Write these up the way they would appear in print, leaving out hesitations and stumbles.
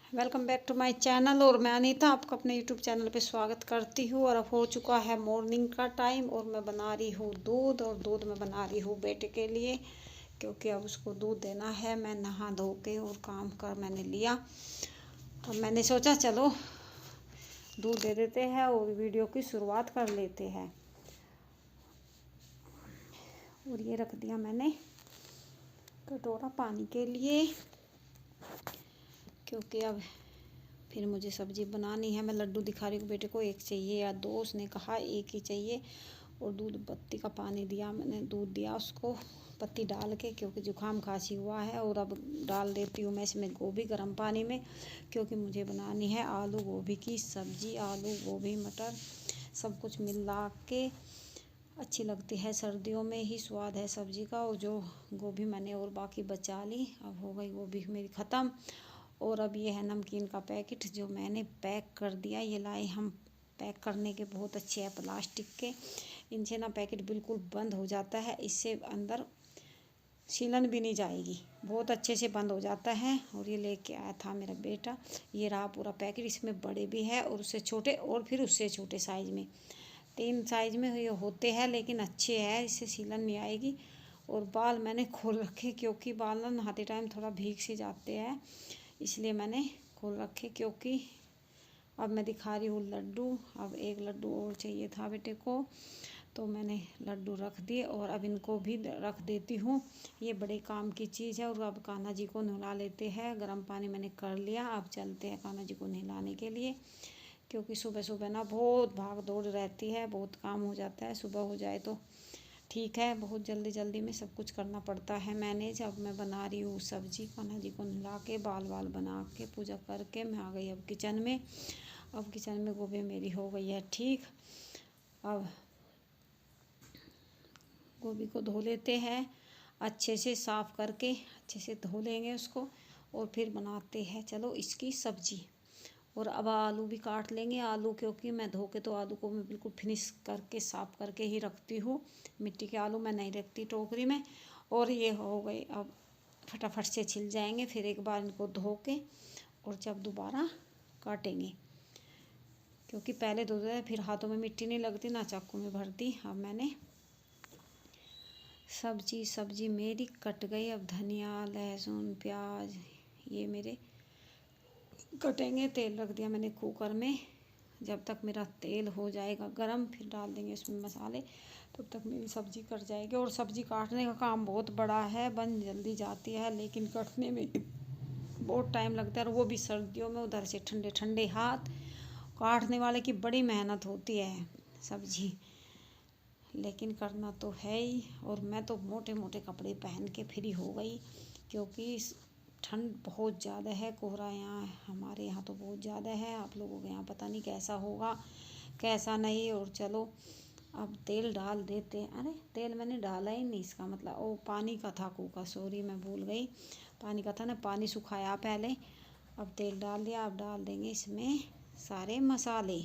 Welcome back to my channel. और मैं अनीता आपका अपने यूट्यूब चैनल पे स्वागत करती हूँ। और अब हो चुका है मॉर्निंग का टाइम और मैं बना रही हूँ दूध। और दूध मैं बना रही हूँ बेटे के लिए, क्योंकि अब उसको दूध देना है। मैं नहा धो के और काम कर मैंने लिया। अब मैंने सोचा चलो दूध दे देते हैं और वीडियो की शुरुआत कर लेते हैं। और ये रख दिया मैंने कटोरा पानी के लिए, क्योंकि अब फिर मुझे सब्ज़ी बनानी है। मैं लड्डू दिखा रही हूँ बेटे को, एक चाहिए या दो, उसने कहा एक ही चाहिए। और दूध पत्ती का पानी दिया मैंने, दूध दिया उसको पत्ती डाल के, क्योंकि जुकाम खांसी हुआ है। और अब डाल देती हूँ मैं इसमें गोभी गर्म पानी में, क्योंकि मुझे बनानी है आलू गोभी की सब्ज़ी। आलू गोभी मटर सब कुछ मिला के अच्छी लगती है, सर्दियों में ही स्वाद है सब्ज़ी का। और जो गोभी मैंने और बाकी बचा ली, अब हो गई गोभी मेरी ख़त्म। और अब ये है नमकीन का पैकेट जो मैंने पैक कर दिया। ये लाए हम पैक करने के, बहुत अच्छे है प्लास्टिक के। इनसे ना पैकेट बिल्कुल बंद हो जाता है, इससे अंदर सीलन भी नहीं जाएगी, बहुत अच्छे से बंद हो जाता है। और ये लेके आया था मेरा बेटा। ये रहा पूरा पैकेट। इसमें बड़े भी है और उससे छोटे और फिर उससे छोटे साइज़ में, 3 साइज़ में ये होते हैं, लेकिन अच्छे हैं, इससे सीलन नहीं आएगी। और बाल मैंने खोल रखे, क्योंकि बाल ना नहाते टाइम थोड़ा भीग से जाते हैं, इसलिए मैंने खोल रखे। क्योंकि अब मैं दिखा रही हूँ लड्डू। अब एक लड्डू और चाहिए था बेटे को, तो मैंने लड्डू रख दिए और अब इनको भी रख देती हूँ। ये बड़े काम की चीज़ है। और अब कान्हा जी को नहला लेते हैं। गर्म पानी मैंने कर लिया, अब चलते हैं कान्हा जी को नहलाने के लिए, क्योंकि सुबह सुबह ना बहुत भाग दौड़ रहती है, बहुत काम हो जाता है। सुबह हो जाए तो ठीक है, बहुत जल्दी जल्दी में सब कुछ करना पड़ता है मैनेज। अब मैं बना रही हूँ सब्जी। कान्हा जी को नहला के बाल वाल बना के पूजा करके मैं आ गई अब किचन में। अब किचन में गोभी मेरी हो गई है ठीक। अब गोभी को धो लेते हैं अच्छे से, साफ़ करके अच्छे से धो लेंगे उसको और फिर बनाते हैं चलो इसकी सब्ज़ी। और अब आलू भी काट लेंगे। आलू क्योंकि मैं धो के तो आलू को मैं बिल्कुल फिनिश करके साफ़ करके ही रखती हूँ। मिट्टी के आलू मैं नहीं रखती टोकरी में। और ये हो गए, अब फटाफट से छिल जाएंगे। फिर एक बार इनको धो के और जब दोबारा काटेंगे, क्योंकि पहले धो दिया फिर हाथों में मिट्टी नहीं लगती ना चाकू में भरती। अब मैंने सब्जी मेरी कट गई। अब धनिया लहसुन प्याज ये मेरे कटेंगे। तेल रख दिया मैंने कुकर में, जब तक मेरा तेल हो जाएगा गरम फिर डाल देंगे उसमें मसाले, तब तक मेरी सब्ज़ी कट जाएगी। और सब्ज़ी काटने का काम बहुत बड़ा है, बन जल्दी जाती है लेकिन कटने में बहुत टाइम लगता है। और वो भी सर्दियों में, उधर से ठंडे ठंडे हाथ, काटने वाले की बड़ी मेहनत होती है सब्ज़ी, लेकिन करना तो है ही। और मैं तो मोटे मोटे कपड़े पहन के फ्री हो गई, क्योंकि ठंड बहुत ज़्यादा है। कोहरा यहाँ हमारे यहाँ तो बहुत ज़्यादा है, आप लोगों के यहाँ पता नहीं कैसा होगा कैसा नहीं। और चलो अब तेल डाल देते हैं। अरे तेल मैंने डाला ही नहीं, इसका मतलब ओ पानी का था कुकर, सॉरी मैं भूल गई, पानी का था ना, पानी सुखाया पहले। अब तेल डाल दिया। अब डाल देंगे इसमें सारे मसाले,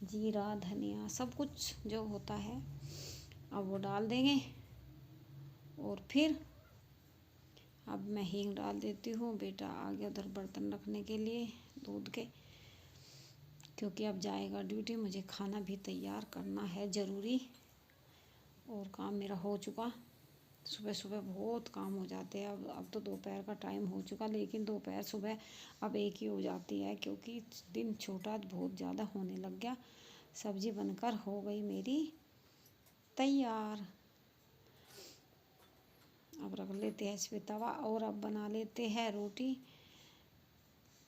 जीरा धनिया सब कुछ जो होता है अब वो डाल देंगे। और फिर अब मैं हींग डाल देती हूँ। बेटा आ गया उधर बर्तन रखने के लिए दूध के, क्योंकि अब जाएगा ड्यूटी, मुझे खाना भी तैयार करना है ज़रूरी। और काम मेरा हो चुका। सुबह सुबह बहुत काम हो जाते हैं। अब तो दोपहर का टाइम हो चुका, लेकिन दोपहर सुबह अब एक ही हो जाती है, क्योंकि दिन छोटा बहुत ज़्यादा होने लग गया। सब्ज़ी बनकर हो गई मेरी तैयार। अब रख लेते हैं इस पे तवा और अब बना लेते हैं रोटी,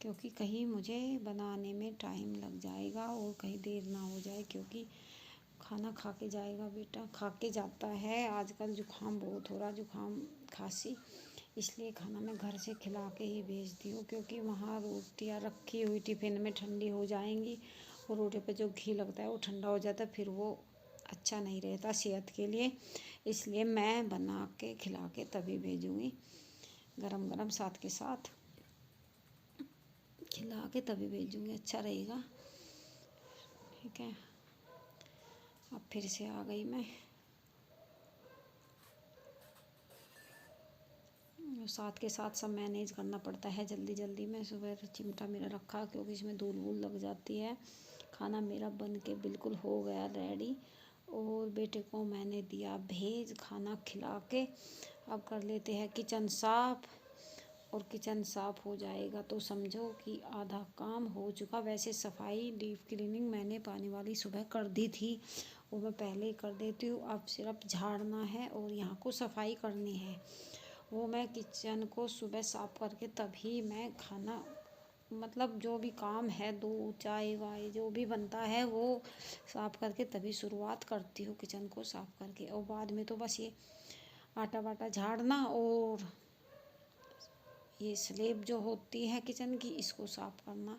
क्योंकि कहीं मुझे बनाने में टाइम लग जाएगा और कहीं देर ना हो जाए, क्योंकि खाना खा के जाएगा बेटा, खा के जाता है। आजकल जुकाम बहुत हो रहा, जुकाम खांसी, इसलिए खाना मैं घर से खिला के ही भेजती हूँ, क्योंकि वहाँ रोटियाँ रखी हुई टिफ़िन में ठंडी हो जाएंगी और रोटी पे जो घी लगता है वो ठंडा हो जाता है, फिर वो अच्छा नहीं रहता सेहत के लिए। इसलिए मैं बना के खिला के तभी भेजूँगी, गरम गरम साथ के साथ खिला के तभी भेजूँगी, अच्छा रहेगा। ठीक है, अब फिर से आ गई मैं। साथ के साथ सब मैनेज करना पड़ता है जल्दी जल्दी में। सुबह चिमटा मेरा रखा क्योंकि इसमें धूल वूल लग जाती है। खाना मेरा बन के बिल्कुल हो गया रेडी, और बेटे को मैंने दिया भेज खाना खिला के। अब कर लेते हैं किचन साफ़, और किचन साफ़ हो जाएगा तो समझो कि आधा काम हो चुका। वैसे सफाई डीप क्लीनिंग मैंने पानी वाली सुबह कर दी थी, वो मैं पहले ही कर देती हूँ। अब सिर्फ झाड़ना है और यहाँ को सफाई करनी है। वो मैं किचन को सुबह साफ़ करके तभी मैं खाना, मतलब जो भी काम है, दूध चाय वाय जो भी बनता है वो साफ़ करके तभी शुरुआत करती हूँ किचन को साफ़ करके। और बाद में तो बस ये आटा वाटा झाड़ना और ये स्लेब जो होती है किचन की इसको साफ़ करना,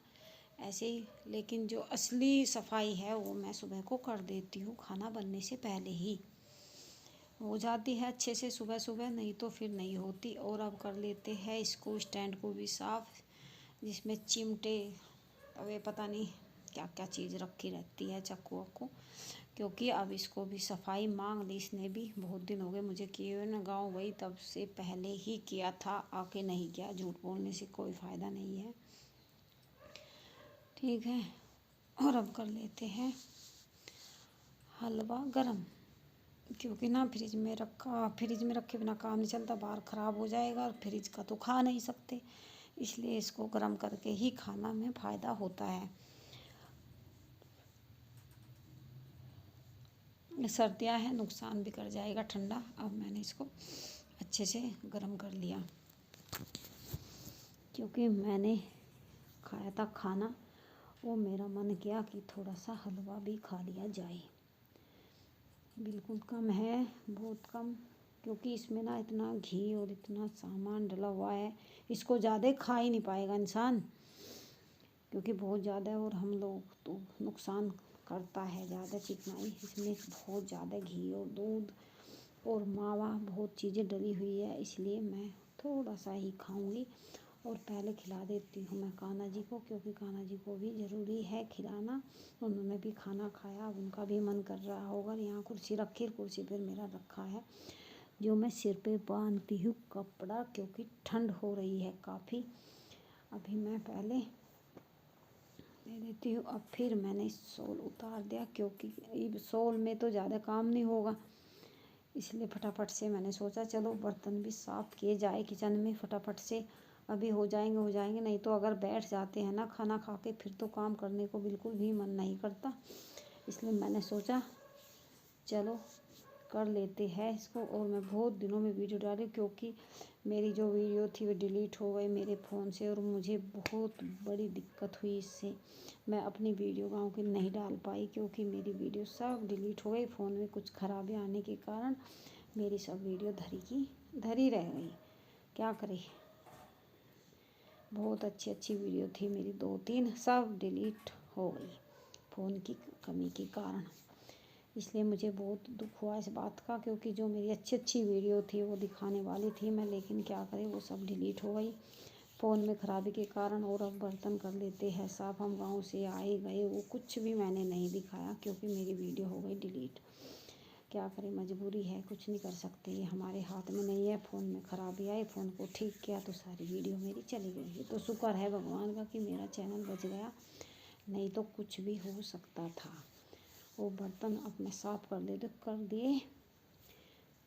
ऐसे ही। लेकिन जो असली सफाई है वो मैं सुबह को कर देती हूँ, खाना बनने से पहले ही हो जाती है अच्छे से सुबह सुबह, नहीं तो फिर नहीं होती। और अब कर लेते हैं इसको स्टैंड को भी साफ़, जिसमें चिमटे तवे पता नहीं क्या क्या चीज़ रखी रहती है, चाकू वाकू, क्योंकि अब इसको भी सफाई मांग ली इसने भी। बहुत दिन हो गए मुझे किए हुए, ना गाँव गई तब से पहले ही किया था, आके नहीं किया। झूठ बोलने से कोई फ़ायदा नहीं है, ठीक है। और अब कर लेते हैं हलवा गरम, क्योंकि ना फ्रिज में रखे बिना काम नहीं चलता, बाहर ख़राब हो जाएगा और फ्रिज का तो खा नहीं सकते, इसलिए इसको गरम करके ही खाना में फ़ायदा होता है। सर्दियाँ हैं, नुकसान भी कर जाएगा ठंडा। अब मैंने इसको अच्छे से गरम कर लिया, क्योंकि मैंने खाया था खाना, वो मेरा मन किया कि थोड़ा सा हलवा भी खा लिया जाए। बिल्कुल कम है, बहुत कम, क्योंकि इसमें ना इतना घी और इतना सामान डला हुआ है, इसको ज़्यादा खा ही नहीं पाएगा इंसान, क्योंकि बहुत ज़्यादा है। और हम लोग तो नुकसान करता है ज़्यादा चिकनाई, इसमें बहुत ज़्यादा घी और दूध और मावा बहुत चीज़ें डली हुई है, इसलिए मैं थोड़ा सा ही खाऊंगी। और पहले खिला देती हूँ मैं कान्हा जी को, क्योंकि कान्हा जी को भी ज़रूरी है खिलाना। उन्होंने भी खाना खाया, अब उनका भी मन कर रहा होगा। यहाँ कुर्सी रखी, कुर्सी पर मेरा रखा है जो मैं सिर पे बांधती हूँ कपड़ा, क्योंकि ठंड हो रही है काफ़ी। अभी मैं पहले दे देती हूँ। अब फिर मैंने शॉल उतार दिया, क्योंकि शॉल में तो ज़्यादा काम नहीं होगा, इसलिए फटाफट से मैंने सोचा चलो बर्तन भी साफ़ किए जाए किचन में फटाफट से। अभी हो जाएंगे, नहीं तो अगर बैठ जाते हैं ना खाना खा के, फिर तो काम करने को बिल्कुल भी मन नहीं करता। इसलिए मैंने सोचा चलो कर लेते हैं इसको। और मैं बहुत दिनों में वीडियो डाली, क्योंकि मेरी जो वीडियो थी वो डिलीट हो गई मेरे फ़ोन से, और मुझे बहुत बड़ी दिक्कत हुई इससे। मैं अपनी वीडियो गाँव की नहीं डाल पाई, क्योंकि मेरी वीडियो सब डिलीट हो गई। फ़ोन में कुछ खराबी आने के कारण मेरी सब वीडियो धरी की धरी रह गई, क्या करें। बहुत अच्छी वीडियो थी मेरी, 2-3 सब डिलीट हो गई फ़ोन की कमी के कारण। इसलिए मुझे बहुत दुख हुआ इस बात का, क्योंकि जो मेरी अच्छी वीडियो थी वो दिखाने वाली थी मैं, लेकिन क्या करें वो सब डिलीट हो गई फ़ोन में ख़राबी के कारण। और अब बर्तन कर लेते हैं साफ़। हम गांव से आए गए, वो कुछ भी मैंने नहीं दिखाया, क्योंकि मेरी वीडियो हो गई डिलीट। क्या करें, मजबूरी है, कुछ नहीं कर सकते, ये हमारे हाथ में नहीं है। फ़ोन में ख़राबी आई, फ़ोन को ठीक किया तो सारी वीडियो मेरी चली गई है। तो शुक्र है भगवान का कि मेरा चैनल बच गया, नहीं तो कुछ भी हो सकता था। वो बर्तन अब मैं साफ़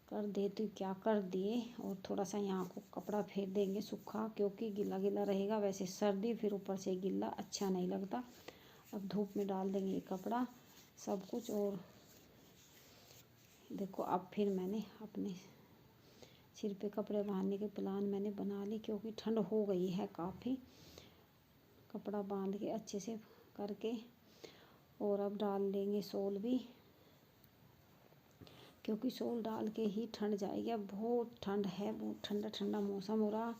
कर देती क्या कर दिए। और थोड़ा सा यहाँ को कपड़ा फेर देंगे सूखा, क्योंकि गीला गीला रहेगा। वैसे सर्दी, फिर ऊपर से गीला अच्छा नहीं लगता। अब धूप में डाल देंगे ये कपड़ा सब कुछ। और देखो अब फिर मैंने अपने सिर पे कपड़े बांधने के प्लान मैंने बना ली, क्योंकि ठंड हो गई है काफ़ी। कपड़ा बांध के अच्छे से करके, और अब डाल देंगे शॉल भी, क्योंकि शॉल डाल के ही ठंड जाएगी। अब बहुत ठंड है, बहुत ठंडा ठंडा मौसम हो रहा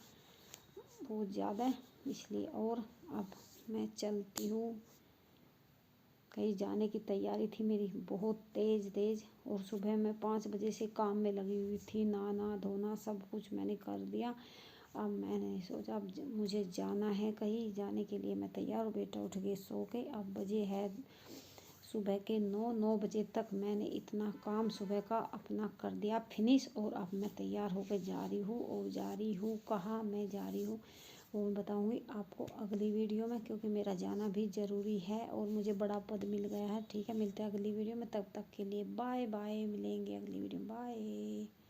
बहुत ज़्यादा, इसलिए। और अब मैं चलती हूँ, कहीं जाने की तैयारी थी मेरी बहुत तेज़। और सुबह मैं 5 बजे से काम में लगी हुई थी, नहाना धोना सब कुछ मैंने कर दिया। अब मैंने सोचा अब मुझे जाना है कहीं, जाने के लिए मैं तैयार हूँ। बेटा उठ के सो के, अब बजे है सुबह के 9 बजे तक मैंने इतना काम सुबह का अपना कर दिया फिनिश। और अब मैं तैयार होकर जा रही हूँ, और जा रही हूँ कहाँ मैं जा रही हूँ वो मैं बताऊँगी आपको अगली वीडियो में, क्योंकि मेरा जाना भी ज़रूरी है और मुझे बड़ा पद मिल गया है। ठीक है, मिलते हैं अगली वीडियो में, तब तक के लिए बाय बाय। मिलेंगे अगली वीडियो में, बाय।